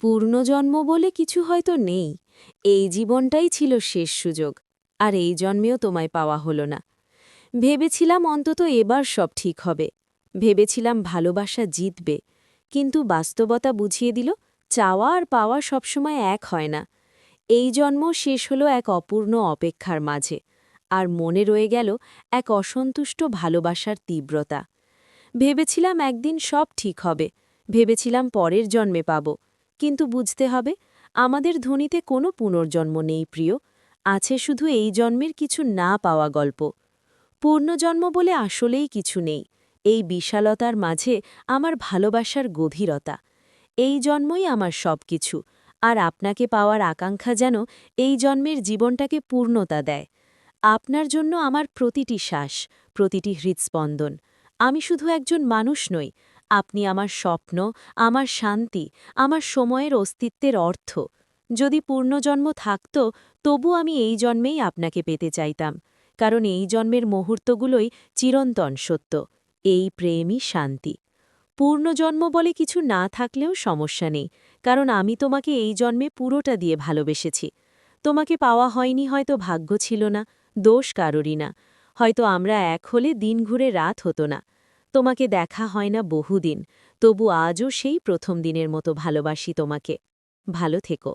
পূর্ণজন্ম বলে কিছু হয়তো নেই। এই জীবনটাই ছিল শেষ সুযোগ, আর এই জন্মেও তোমায় পাওয়া হলো না। ভেবেছিলাম অন্তত এবার সব ঠিক হবে। ভেবেছিলাম ভালোবাসা জিতবে, কিন্তু বাস্তবতা বুঝিয়ে দিল চাওয়া আর পাওয়া সবসময় এক হয় না। এই জন্ম শেষ হলো এক অপূর্ণ অপেক্ষার মাঝে, আর মনে রয়ে গেল এক অসন্তুষ্ট ভালোবাসার তীব্রতা। ভেবেছিলাম একদিন সব ঠিক হবে, ভেবেছিলাম পরের জন্মে পাব, কিন্তু বুঝতে হবে আমাদের ধ্বনিতে কোনো পুনর্জন্ম নেই প্রিয়, আছে শুধু এই জন্মের কিছু না পাওয়া গল্প। পূর্ণজন্ম বলে আসলেই কিছু নেই, এই বিশালতার মাঝে আমার ভালোবাসার গভীরতা। এই জন্মই আমার সব কিছু, আর আপনাকে পাওয়ার আকাঙ্ক্ষা যেন এই জন্মের জীবনটাকে পূর্ণতা দেয়। আপনার জন্য আমার প্রতিটি শ্বাস, প্রতিটি হৃৎস্পন্দন। আমি শুধু একজন মানুষ নই, আপনি আমার স্বপ্ন, আমার শান্তি, আমার সময়ের অস্তিত্বের অর্থ। যদি পূর্ণজন্ম থাকত, তবু আমি এই জন্মেই আপনাকে পেতে চাইতাম, কারণ এই জন্মের মুহূর্তগুলোই চিরন্তন সত্য। এই প্রেমই শান্তি। পূর্ণজন্ম বলে কিছু না থাকলেও সমস্যা নেই, কারণ আমি তোমাকে এই জন্মে পুরোটা দিয়ে ভালোবেসেছি। তোমাকে পাওয়া হয়নি হয়তো ভাগ্য ছিল না, দোষ কারোরই না। হয়তো আমরা এক হলে দিন ঘুরে রাত হতো না। তোমাকে দেখা হয় না বহুদিন, তবু আজও সেই প্রথম দিনের মতো ভালোবাসি তোমাকে। ভালো থেকো।